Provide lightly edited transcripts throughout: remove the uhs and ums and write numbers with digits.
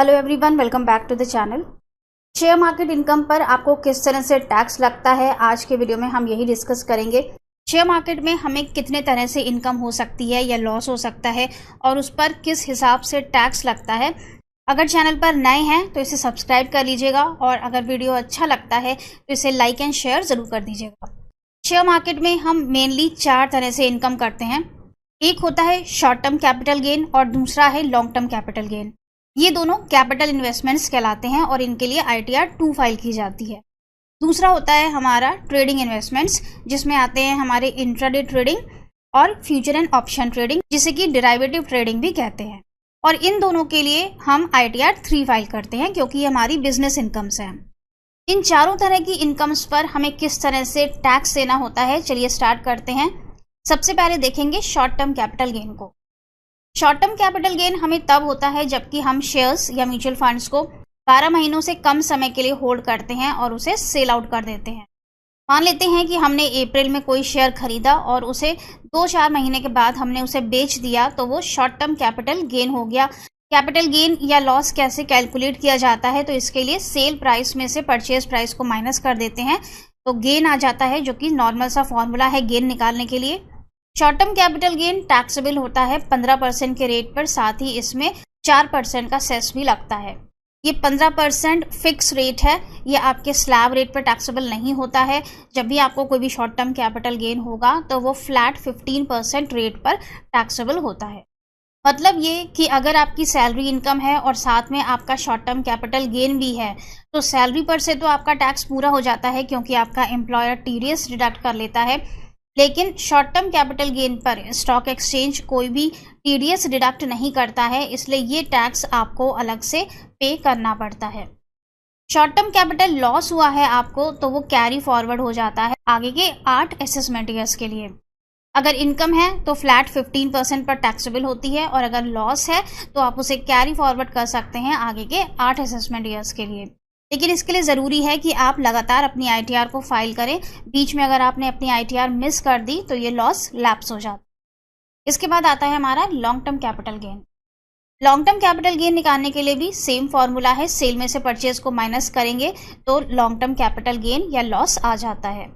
Hello everyone, welcome back to the channel. Share market income पर आपको किस तरह से टैक्स लगता है, आज के वीडियो में हम यही डिस्कस करेंगे। शेयर मार्केट में हमें कितने तरह से इनकम हो सकती है या लॉस हो सकता है और उस पर किस हिसाब से टैक्स लगता है। अगर चैनल पर नए हैं तो इसे सब्सक्राइब कर लीजिएगा और अगर वीडियो अच्छा लगता है तो इसे लाइक एंड शेयर ज़रूर कर दीजिएगा। शेयर मार्केट में हम मेनली 4 तरह से इनकम करते हैं। एक होता है शॉर्ट टर्म कैपिटल गेन और दूसरा है लॉन्ग टर्म कैपिटल गेन। ये दोनों कैपिटल इन्वेस्टमेंट्स कहलाते हैं और इनके लिए ITR 2 फाइल की जाती है। दूसरा होता है हमारा ट्रेडिंग इन्वेस्टमेंट्स, जिसमें आते हैं हमारे इंट्राडे ट्रेडिंग और फ्यूचर एंड ऑप्शन ट्रेडिंग, जिसे कि डेरिवेटिव ट्रेडिंग भी कहते हैं। और इन दोनों के लिए हम ITR 3 फाइल करते हैं क्योंकि ये हमारी बिजनेस इनकम्स हैं। इन चारों तरह की इनकम्स पर हमें किस तरह से टैक्स देना होता है, चलिए स्टार्ट करते हैं। सबसे पहले देखेंगे शॉर्ट टर्म कैपिटल गेन को। शॉर्ट टर्म कैपिटल गेन हमें तब होता है जबकि हम शेयर्स या म्यूचुअल फंड्स को 12 महीनों से कम समय के लिए होल्ड करते हैं और उसे सेल आउट कर देते हैं। मान लेते हैं कि हमने अप्रैल में कोई शेयर खरीदा और उसे 2-4 महीने के बाद हमने उसे बेच दिया, तो वो शॉर्ट टर्म कैपिटल गेन हो गया। कैपिटल गेन या लॉस कैसे कैलकुलेट किया जाता है, तो इसके लिए सेल प्राइस में से परचेज प्राइस को माइनस कर देते हैं तो गेन आ जाता है, जो कि नॉर्मल सा फॉर्मूला है गेन निकालने के लिए। Short term capital gain taxable होता है 15% के रेट पर, साथ ही इसमें 4% का सेस भी लगता है। ये 15% फिक्स रेट है, ये आपके स्लैब रेट पर टैक्सेबल नहीं होता है। जब भी आपको कोई भी शॉर्ट टर्म कैपिटल गेन होगा तो वो फ्लैट 15% रेट पर टैक्सेबल होता है। मतलब ये कि अगर आपकी सैलरी इनकम है और साथ में आपका शॉर्ट टर्म कैपिटल गेन भी है, तो सैलरी पर से तो आपका टैक्स पूरा हो जाता है क्योंकि आपका एम्प्लॉयर TDS डिडक्ट कर लेता है। लेकिन शॉर्ट टर्म कैपिटल गेन पर स्टॉक एक्सचेंज कोई भी TDS डिडक्ट नहीं करता है, इसलिए ये टैक्स आपको अलग से पे करना पड़ता है। शॉर्ट टर्म कैपिटल लॉस हुआ है आपको, तो वो कैरी फॉरवर्ड हो जाता है आगे के 8 असेसमेंट ईयर्स के लिए। अगर इनकम है तो फ्लैट 15% पर टैक्सेबल होती है और अगर लॉस है तो आप उसे कैरी फॉरवर्ड कर सकते हैं आगे के 8 असेसमेंट ईयर्स के लिए। लेकिन इसके लिए ज़रूरी है कि आप लगातार अपनी ITR को फाइल करें। बीच में अगर आपने अपनी ITR मिस कर दी तो ये लॉस लैप्स हो जाता है। इसके बाद आता है हमारा long term capital gain. Long term capital gain निकालने के लिए भी सेम फॉर्मूला है, सेल में से परचेज को माइनस करेंगे तो लॉन्ग टर्म कैपिटल गेन या लॉस आ जाता है।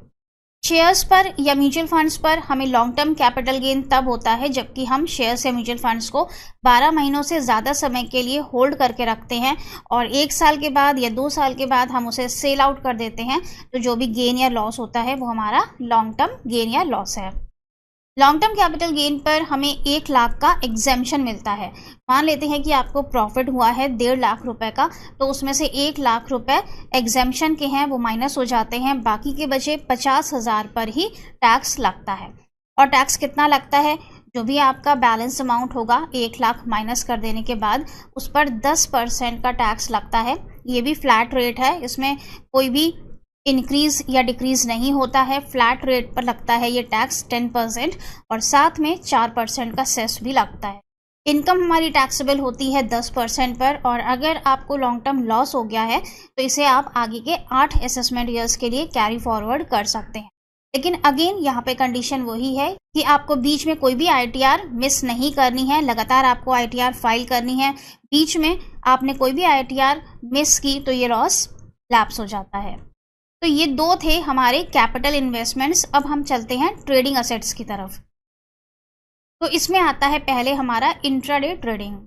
शेयर्स पर या म्यूचुअल फंड्स पर हमें लॉन्ग टर्म कैपिटल गेन तब होता है जबकि हम शेयर्स या म्यूचुअल फंड्स को 12 महीनों से ज़्यादा समय के लिए होल्ड करके रखते हैं और 1 साल के बाद या 2 साल के बाद हम उसे सेल आउट कर देते हैं, तो जो भी गेन या लॉस होता है वो हमारा लॉन्ग टर्म गेन या लॉस है। लॉन्ग टर्म कैपिटल गेन पर हमें 1 लाख का एग्जेम्पशन मिलता है। मान लेते हैं कि आपको प्रॉफिट हुआ है 1.5 लाख रुपए का, तो उसमें से 1 लाख रुपए एग्जेम्पशन के हैं, वो माइनस हो जाते हैं। बाकी के बचे 50,000 पर ही टैक्स लगता है। और टैक्स कितना लगता है? जो भी आपका बैलेंस अमाउंट होगा 1 लाख माइनस कर देने के बाद उस पर 10% का टैक्स लगता है। ये भी फ्लैट रेट है, इसमें कोई भी इंक्रीज या डिक्रीज नहीं होता है। फ्लैट रेट पर लगता है ये टैक्स 10% और साथ में 4% का सेस भी लगता है। इनकम हमारी टैक्सेबल होती है 10% पर, और अगर आपको लॉन्ग टर्म लॉस हो गया है तो इसे आप आगे के 8 असेसमेंट ईयर्स के लिए कैरी फॉरवर्ड कर सकते हैं। लेकिन अगेन यहाँ पे कंडीशन वही है कि आपको बीच में कोई भी ITR मिस नहीं करनी है, लगातार आपको ITR फाइल करनी है। बीच में आपने कोई भी ITR मिस की तो ये लॉस लैप्स हो जाता है। तो ये 2 थे हमारे कैपिटल इन्वेस्टमेंट्स। अब हम चलते हैं ट्रेडिंग असेट्स की तरफ। तो इसमें आता है पहले हमारा इंट्राडे ट्रेडिंग।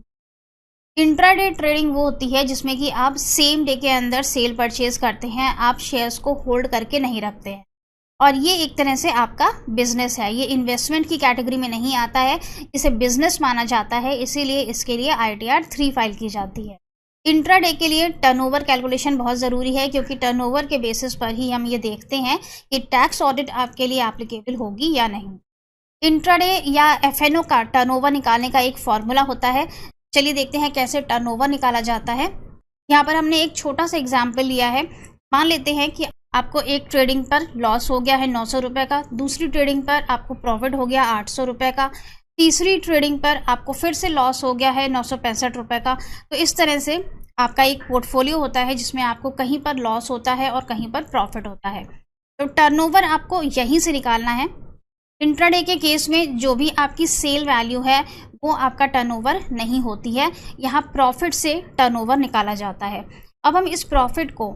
इंट्राडे ट्रेडिंग वो होती है जिसमें कि आप सेम डे के अंदर सेल परचेज करते हैं, आप शेयर्स को होल्ड करके नहीं रखते हैं और ये एक तरह से आपका बिजनेस है। ये इन्वेस्टमेंट की कैटेगरी में नहीं आता है, इसे बिजनेस माना जाता है, इसीलिए इसके लिए ITR 3 फाइल की जाती है। इंट्राडे के लिए टर्नओवर कैलकुलेशन बहुत ज़रूरी है क्योंकि टर्नओवर के बेसिस पर ही हम ये देखते हैं कि टैक्स ऑडिट आपके लिए एप्लीकेबल होगी या नहीं। इंट्राडे या FNO का टर्नओवर निकालने का एक फॉर्मूला होता है। चलिए देखते हैं कैसे टर्नओवर निकाला जाता है। यहाँ पर हमने एक छोटा सा एग्जाम्पल लिया है। मान लेते हैं कि आपको एक ट्रेडिंग पर लॉस हो गया है 900 रुपये का, दूसरी ट्रेडिंग पर आपको प्रॉफिट हो गया 800 रुपये का, तीसरी ट्रेडिंग पर आपको फिर से लॉस हो गया है 965 रुपये का। तो इस तरह से आपका एक पोर्टफोलियो होता है जिसमें आपको कहीं पर लॉस होता है और कहीं पर प्रॉफिट होता है। तो टर्नओवर आपको यहीं से निकालना है। इंट्राडे के केस में जो भी आपकी सेल वैल्यू है वो आपका टर्नओवर नहीं होती है, यहाँ प्रॉफिट से टर्नओवर निकाला जाता है। अब हम इस प्रॉफिट को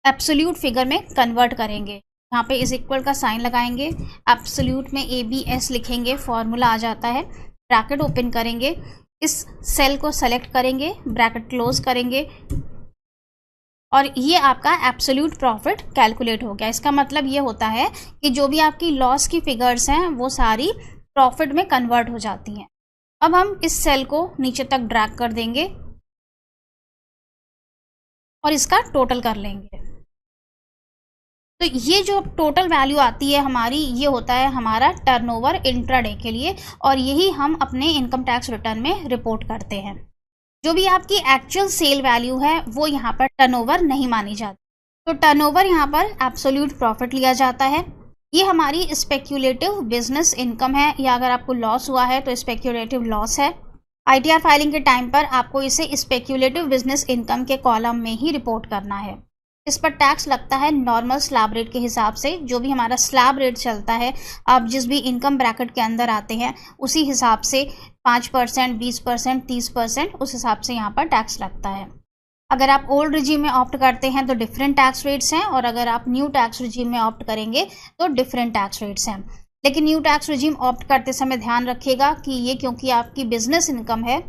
एब्सोल्यूट फिगर में कन्वर्ट करेंगे। यहाँ पे इज इक्वल का साइन लगाएंगे, एब्सोल्यूट में ABS लिखेंगे, फॉर्मूला आ जाता है। ब्रैकेट ओपन करेंगे, इस सेल को सेलेक्ट करेंगे, ब्रैकेट क्लोज करेंगे और ये आपका एब्सोल्यूट प्रॉफिट कैलकुलेट हो गया। इसका मतलब ये होता है कि जो भी आपकी लॉस की फिगर्स हैं वो सारी प्रॉफिट में कन्वर्ट हो जाती हैं। अब हम इस सेल को नीचे तक ड्रैग कर देंगे और इसका टोटल कर लेंगे। तो ये जो टोटल वैल्यू आती है हमारी, ये होता है हमारा टर्नओवर इंट्राडे के लिए, और यही हम अपने इनकम टैक्स रिटर्न में रिपोर्ट करते हैं। जो भी आपकी एक्चुअल सेल वैल्यू है वो यहाँ पर टर्नओवर नहीं मानी जाती। तो टर्नओवर यहाँ पर एब्सोल्यूट प्रॉफिट लिया जाता है। ये हमारी स्पेक्यूलेटिव बिजनेस इनकम है, या अगर आपको लॉस हुआ है तो स्पेक्यूलेटिव लॉस है। ITR फाइलिंग के टाइम पर आपको इसे स्पेक्यूलेटिव बिजनेस इनकम के कॉलम में ही रिपोर्ट करना है। इस पर टैक्स लगता है नॉर्मल स्लैब रेट के हिसाब से। जो भी हमारा स्लैब रेट चलता है, आप जिस भी इनकम ब्रैकेट के अंदर आते हैं उसी हिसाब से 5%, 20%, 30% उस हिसाब से यहाँ पर टैक्स लगता है। अगर आप ओल्ड रिजीम में ऑप्ट करते हैं तो डिफरेंट टैक्स रेट्स हैं, और अगर आप न्यू टैक्स रिजीम में ऑप्ट करेंगे तो डिफरेंट टैक्स रेट्स हैं। लेकिन न्यू टैक्स रिजीम ऑप्ट करते समय ध्यान रखिएगा कि ये क्योंकि आपकी बिजनेस इनकम है,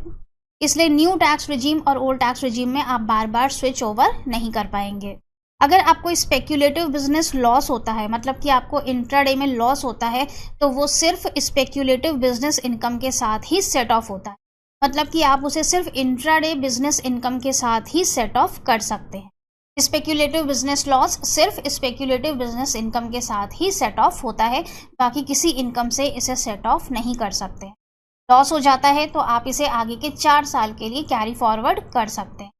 इसलिए न्यू टैक्स रिजीम और ओल्ड टैक्स रिजीम में आप बार बार स्विच ओवर नहीं कर पाएंगे। अगर आपको स्पेक्यूलेटिव बिजनेस लॉस होता है, मतलब कि आपको इंट्राडे में लॉस होता है, तो वो सिर्फ स्पेक्यूलेटिव बिजनेस इनकम के साथ ही सेट ऑफ होता है। मतलब कि आप उसे सिर्फ इंट्राडे बिजनेस इनकम के साथ ही सेट ऑफ कर सकते हैं। स्पेक्यूलेटिव बिजनेस लॉस सिर्फ स्पेक्यूलेटिव बिजनेस इनकम के साथ ही सेट ऑफ होता है, बाकी किसी इनकम से इसे सेट ऑफ नहीं कर सकते। लॉस हो जाता है तो आप इसे आगे के 4 साल के लिए कैरी फॉरवर्ड कर सकते हैं।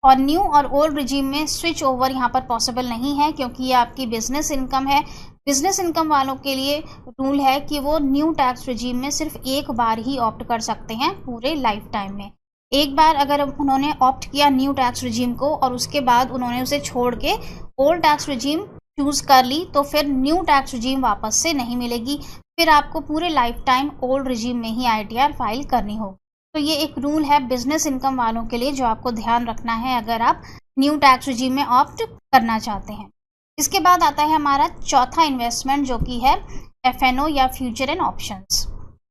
और न्यू और ओल्ड रिजीम में स्विच ओवर यहाँ पर पॉसिबल नहीं है, क्योंकि ये आपकी बिजनेस इनकम है। बिजनेस इनकम वालों के लिए रूल है कि वो न्यू टैक्स रिजीम में सिर्फ एक बार ही ऑप्ट कर सकते हैं पूरे लाइफ टाइम में। एक बार अगर उन्होंने ऑप्ट किया न्यू टैक्स रिजीम को और उसके बाद उन्होंने उसे छोड़ के ओल्ड टैक्स रिजीम चूज कर ली, तो फिर न्यू टैक्स रिजीम वापस से नहीं मिलेगी। फिर आपको पूरे लाइफ टाइम ओल्ड रिजीम में ही ITR फाइल करनी होगी। तो ये एक रूल है बिजनेस इनकम वालों के लिए जो आपको ध्यान रखना है अगर आप न्यू टैक्स रिजीम में ऑप्ट करना चाहते हैं। इसके बाद आता है हमारा चौथा इन्वेस्टमेंट, जो कि है FNO या फ्यूचर एंड ऑप्शंस।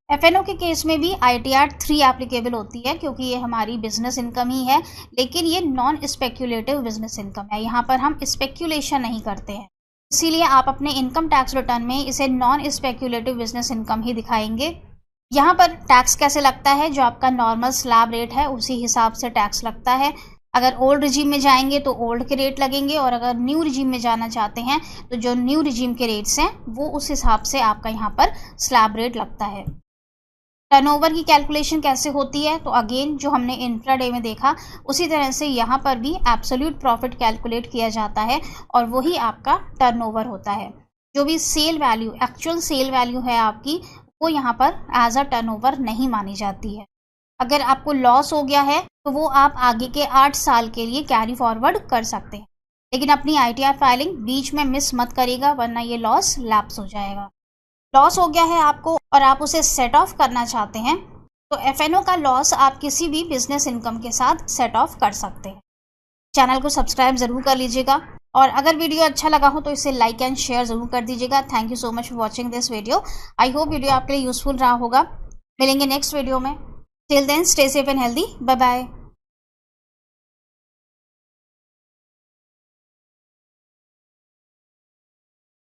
FNO के केस में भी ITR 3 एप्लीकेबल होती है, क्योंकि ये हमारी बिजनेस इनकम ही है, लेकिन ये नॉन स्पेक्यूलेटिव बिजनेस इनकम है। यहाँ पर हम स्पेक्यूलेशन नहीं करते हैं, इसीलिए आप अपने इनकम टैक्स रिटर्न में इसे नॉन स्पेक्यूलेटिव बिजनेस इनकम ही दिखाएंगे। यहाँ पर टैक्स कैसे लगता है, जो आपका नॉर्मल स्लैब रेट है उसी हिसाब से टैक्स लगता है। अगर ओल्ड रिजीम में जाएंगे तो ओल्ड के रेट लगेंगे, और अगर न्यू रिजीम में जाना चाहते हैं तो जो न्यू रिजीम के रेट्स हैं वो उस हिसाब से आपका यहाँ पर स्लैब रेट लगता है। टर्नओवर की कैलकुलेशन कैसे होती है, तो अगेन जो हमने इंट्राडे में देखा उसी तरह से यहाँ पर भी एब्सोल्यूट प्रॉफिट कैलकुलेट किया जाता है, और वही आपका टर्नओवर होता है। जो भी sale value, actual sale value है आपकी, वो यहाँ पर एज अ टर्नओवर नहीं मानी जाती है। अगर आपको लॉस हो गया है तो वो आप आगे के 8 साल के लिए कैरी फॉरवर्ड कर सकते हैं, लेकिन अपनी ITR फाइलिंग बीच में मिस मत करिएगा, वरना ये लॉस लैप्स हो जाएगा। लॉस हो गया है आपको और आप उसे सेट ऑफ करना चाहते हैं, तो FNO का लॉस आप किसी भी बिजनेस इनकम के साथ सेट ऑफ कर सकते हैं। चैनल को सब्सक्राइब जरूर कर लीजिएगा, और अगर वीडियो अच्छा लगा हो तो इसे लाइक एंड शेयर जरूर कर दीजिएगा। Thank you so much for watching this video. I hope video आपके लिए यूजफुल रहा होगा। मिलेंगे नेक्स्ट वीडियो में। Till then stay safe and healthy. Bye bye.